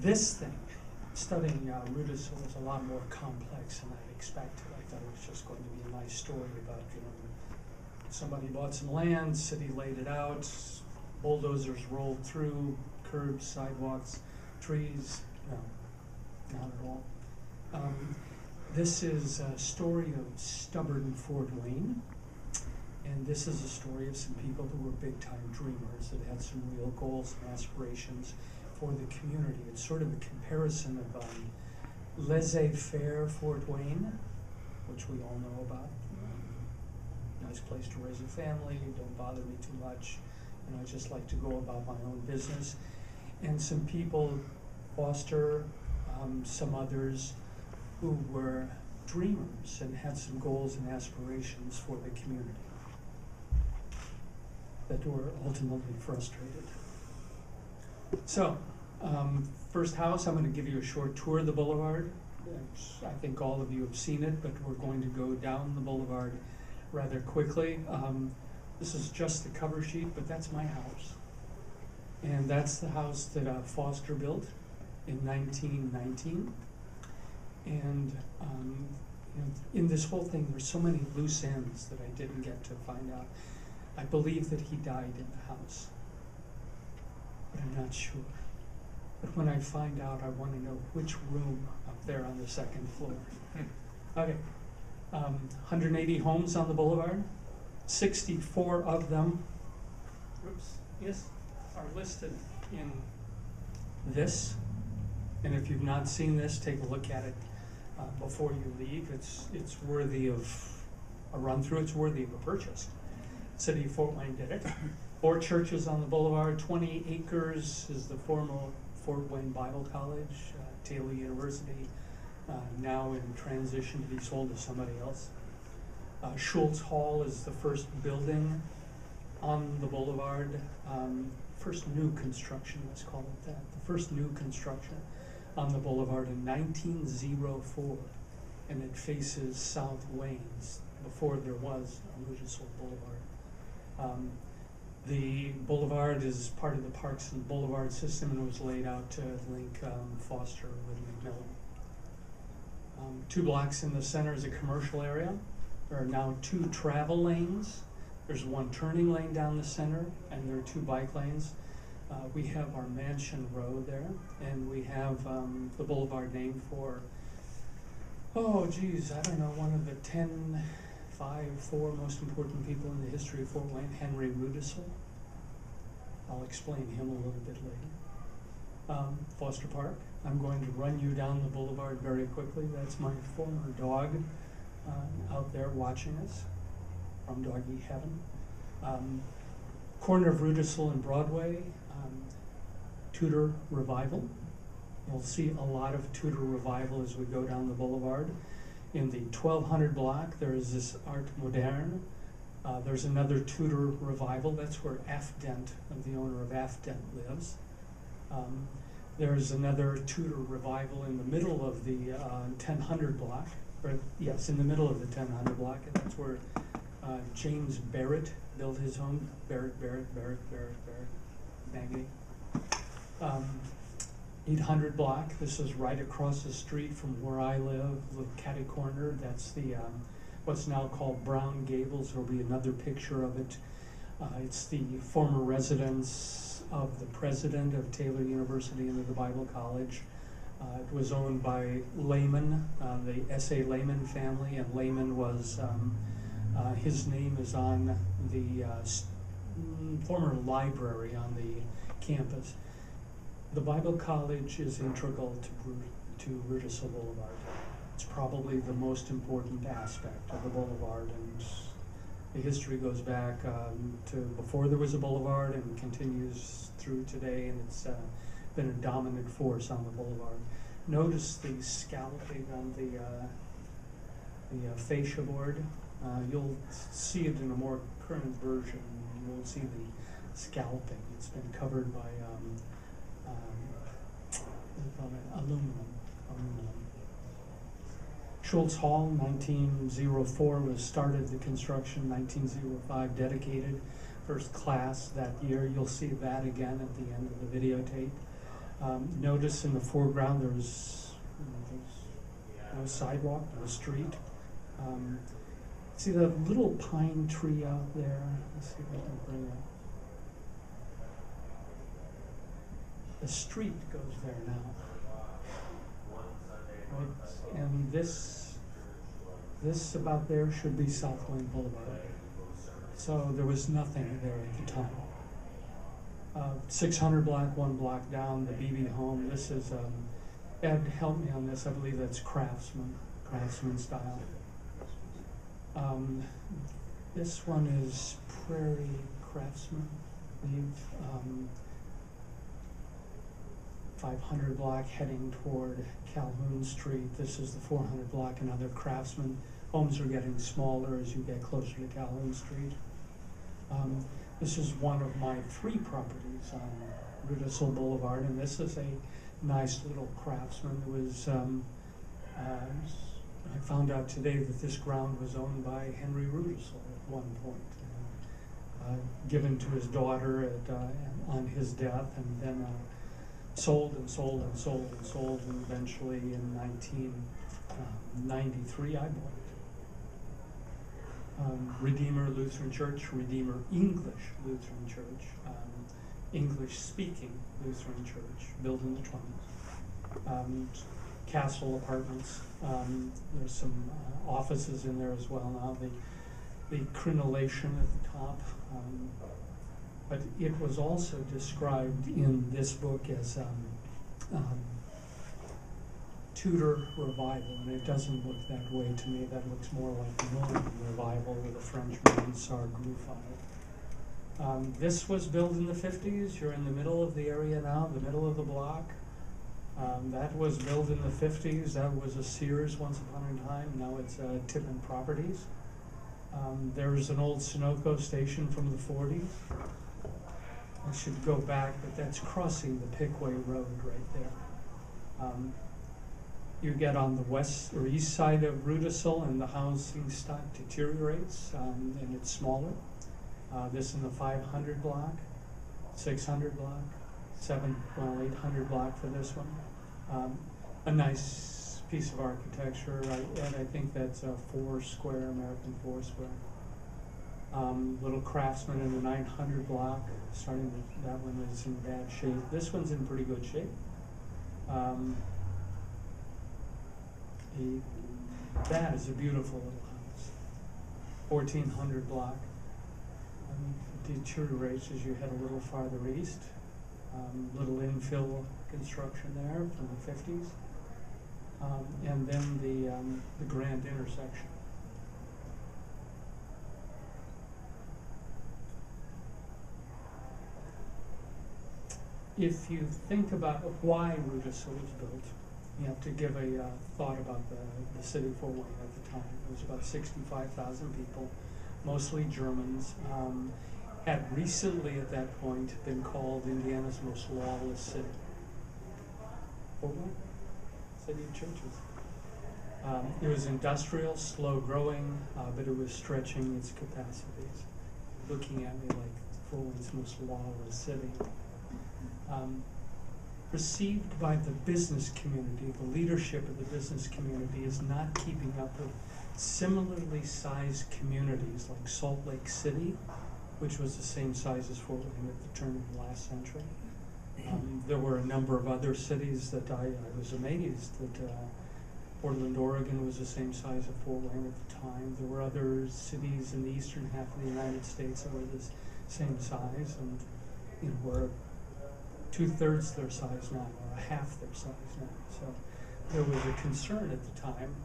This thing, studying Rudisill, is a lot more complex than I'd expected. I thought it was just going to be a nice story about, somebody bought some land, city laid it out, bulldozers rolled through, curbs, sidewalks, trees. No, not at all. This is a story of stubborn Fort Wayne, and this is a story of some people who were big-time dreamers that had some real goals and aspirations for the community. It's sort of a comparison of laissez-faire Fort Wayne, which we all know about. Nice place to raise a family, don't bother me too much, I just like to go about my own business. And some people, Foster, some others, who were dreamers and had some goals and aspirations for the community that were ultimately frustrated. So, first house, I'm going to give you a short tour of the boulevard. I think all of you have seen it, but we're going to go down the boulevard rather quickly. This is just the cover sheet, but that's my house. And that's the house that Foster built in 1919. And in this whole thing, there's so many loose ends that I didn't get to find out. I believe that he died in the house, but I'm not sure. But when I find out, I want to know which room up there on the second floor. Okay, 180 homes on the boulevard. 64 of them, are listed in this. And if you've not seen this, take a look at it before you leave. It's worthy of a run through. It's worthy of a purchase. City of Fort Wayne did it. 4 churches on the boulevard. 20 acres is the former Fort Wayne Bible College, Taylor University, now in transition to be sold to somebody else. Schultz Hall is the first building on the boulevard. First new construction, let's call it that. The first new construction on the boulevard in 1904, and it faces South Waynes before there was a Rudisill Boulevard. The boulevard is part of the Parks and Boulevard System, and it was laid out to link Foster with McMillen. 2 blocks in the center is a commercial area. There are now 2 travel lanes. There's 1 turning lane down the center, and there are 2 bike lanes. We have our Mansion Road there, and we have the boulevard named for, I don't know, one of the 4 most important people in the history of Fort Wayne, Henry Rudisill. I'll explain him a little bit later. Foster Park. I'm going to run you down the boulevard very quickly. That's my former dog out there watching us from Doggy Heaven. Corner of Rudisill and Broadway, Tudor Revival. You'll see a lot of Tudor Revival as we go down the boulevard. In the 1200 block, there is this Art Moderne. There's another Tudor Revival. That's where Afdent, the owner of Afdent, lives. There's another Tudor Revival in the middle of the 1000 block. In the middle of the 1000 block, and that's where James Barrett built his home. Barrett, Maggie. 800 block, this is right across the street from where I live, the catty corner. That's the what's now called Brown Gables. There'll be another picture of it. It's the former residence of the president of Taylor University and of the Bible College. It was owned by Lehman, the S.A. Lehman family, and Lehman was, his name is on the former library on the campus. The Bible College is integral to Rudisill Boulevard. It's probably the most important aspect of the boulevard, and the history goes back to before there was a boulevard and continues through today, and it's been a dominant force on the boulevard. Notice the scalloping on the fascia board. You'll see it in a more current version. You won't see the scalloping. It's been covered by aluminum. Schultz Hall, 1904 was started the construction, 1905 dedicated, first class that year. You'll see that again at the end of the videotape. Notice in the foreground there's no sidewalk, no street. See the little pine tree out there? Let's see if I can bring it. The street goes there now. Right? And this about there should be South Wayne Boulevard. So there was nothing there at the time. 600 block, 1 block down, the BB home. This is, Ed, help me on this, I believe that's craftsman style. This one is Prairie Craftsman, I believe. 500 block heading toward Calhoun Street. This is the 400 block, another craftsman. Homes are getting smaller as you get closer to Calhoun Street. This is one of my 3 properties on Rudisill Boulevard, and this is a nice little craftsman. It was, I found out today that this ground was owned by Henry Rudisill at one point, given to his daughter on his death, and then sold and sold and sold and sold, and eventually in 1993 I bought it. Redeemer Lutheran Church, Redeemer English Lutheran Church, English-speaking Lutheran Church, built in the 20s. Castle Apartments, there's some offices in there as well now. The crenellation at the top, but it was also described in this book as Tudor revival, and it doesn't look that way to me. That looks more like Norman revival with a Frenchman, Sargoufal. This was built in the 50s. You're in the middle of the area now, the middle of the block. That was built in the 50s. That was a Sears once upon a time. Now it's Tippin Properties. There's an old Sunoco station from the 40s. I should go back, but that's crossing the Pickway Road right there. You get on the west or east side of Rudisill, and the housing stock deteriorates, and it's smaller. This in the 500 block, 600 block, 800 block for this one. A nice piece of architecture, and I think that's a American 4 square. Little craftsman in the 900 block, starting with that one is in bad shape. This one's in pretty good shape. That is a beautiful little house. 1400 block. It deteriorates as you head a little farther east. Little infill construction there from the 50s. And then the grand intersection. If you think about why Rudisill was built, you have to give a thought about the city of Fort Wayne at the time. It was about 65,000 people, mostly Germans. Had recently at that point been called Indiana's most lawless city. Fort Wayne, city of churches. It was industrial, slow growing, but it was stretching its capacities. Looking at me like Fort Wayne's most lawless city. Perceived by the business community, the leadership of the business community is not keeping up with similarly sized communities like Salt Lake City, which was the same size as Fort Wayne at the turn of the last century. There were a number of other cities that I was amazed that Portland, Oregon was the same size as Fort Wayne at the time. There were other cities in the eastern half of the United States that were the same size, and were 2/3 their size now, or half their size now. So there was a concern at the time.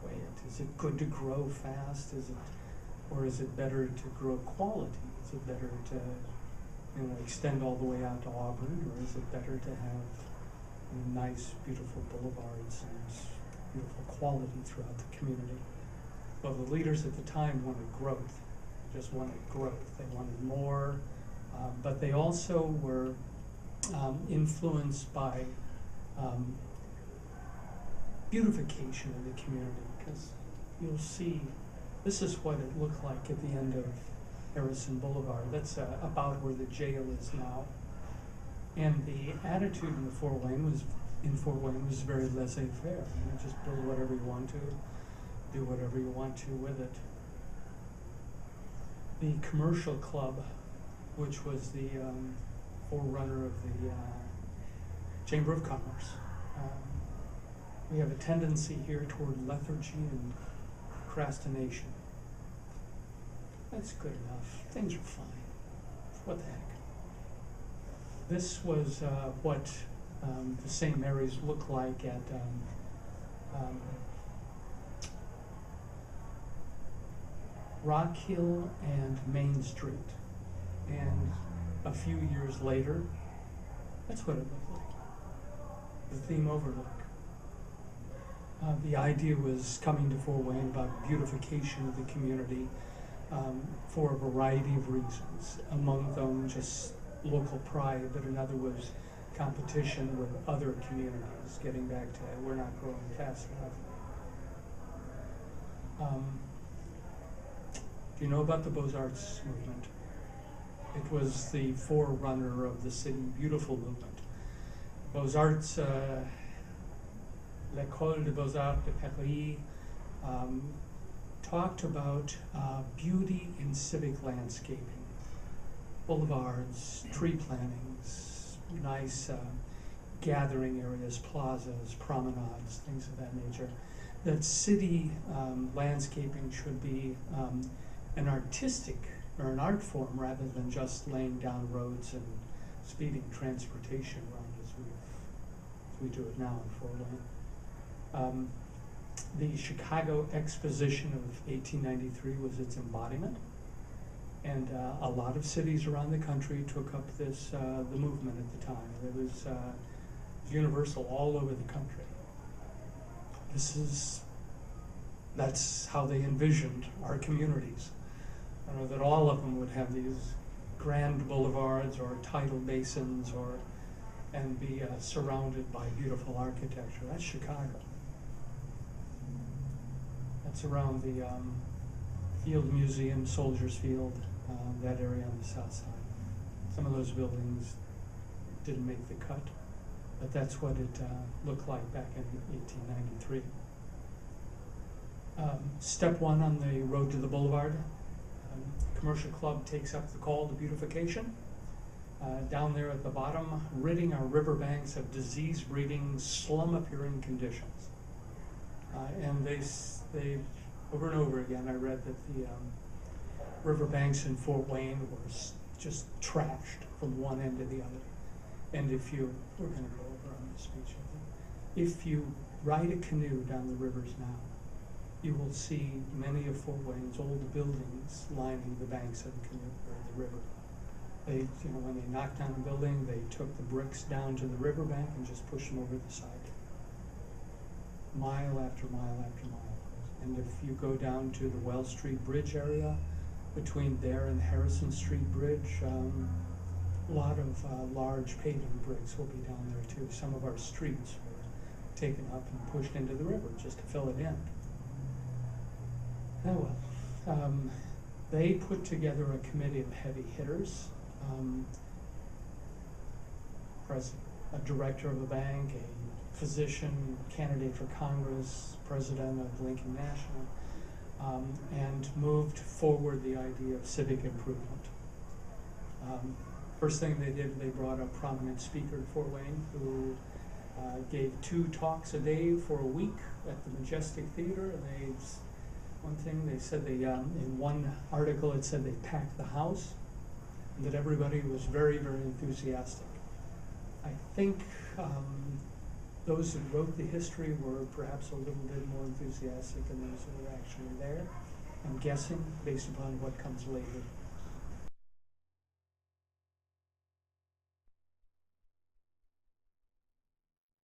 Wait, is it good to grow fast? Or is it better to grow quality? Is it better to extend all the way out to Auburn, or is it better to have nice, beautiful boulevards and beautiful quality throughout the community? Well, the leaders at the time wanted growth. They just wanted growth. They wanted more, but they also were influenced by beautification in the community, because you'll see this is what it looked like at the end of Harrison Boulevard. That's about where the jail is now. And the attitude in Fort Wayne was very laissez-faire. Just build whatever you want to, do whatever you want to with it. The commercial club, which was the forerunner of the Chamber of Commerce, we have a tendency here toward lethargy and procrastination. That's good enough. Things are fine. What the heck? This was what the St. Mary's looked like at Rock Hill and Main Street. And a few years later, that's what it looked like. The theme overlook. The idea was coming to Fort Wayne about beautification of the community for a variety of reasons. Among them, just local pride, but another was competition with other communities, getting back to we're not growing fast enough. Do you know about the Beaux-Arts movement? It was the forerunner of the City Beautiful movement. Beaux-Arts, L'École des Beaux-Arts de Paris, talked about beauty in civic landscaping. Boulevards, tree plantings, nice gathering areas, plazas, promenades, things of that nature. That city landscaping should be an artistic or an art form rather than just laying down roads and speeding transportation around as we do it now in Fort Wayne. The Chicago Exposition of 1893 was its embodiment. And a lot of cities around the country took up this, the movement at the time. It was universal all over the country. That's how they envisioned our communities. I know that all of them would have these grand boulevards or tidal basins and be surrounded by beautiful architecture. That's Chicago. That's around the Field Museum, Soldiers Field, that area on the south side. Some of those buildings didn't make the cut, but that's what it looked like back in 1893. Step one on the road to the boulevard. Commercial club takes up the call to beautification. Down there at the bottom, ridding our riverbanks of disease-breeding, slum-appearing conditions. And they over and over again, I read that the riverbanks in Fort Wayne were just trashed from one end to the other. And we're going to go over on this speech, I think. If you ride a canoe down the rivers now, you will see many of Fort Wayne's old buildings lining the banks of the canoe or the river. They, when they knocked down a building, they took the bricks down to the riverbank and just pushed them over the side. Mile after mile after mile. And if you go down to the Wells Street Bridge area, between there and Harrison Street Bridge, a lot of large paving bricks will be down there too. Some of our streets were taken up and pushed into the river just to fill it in. Oh well. They put together a committee of heavy hitters. A director of a bank, a physician, candidate for Congress, president of Lincoln National, and moved forward the idea of civic improvement. First thing they did, they brought a prominent speaker to Fort Wayne who gave 2 talks a day for a week at the Majestic Theater. And one thing they said, in one article it said they packed the house, and that everybody was very, very enthusiastic. I think those who wrote the history were perhaps a little bit more enthusiastic than those who were actually there. I'm guessing, based upon what comes later.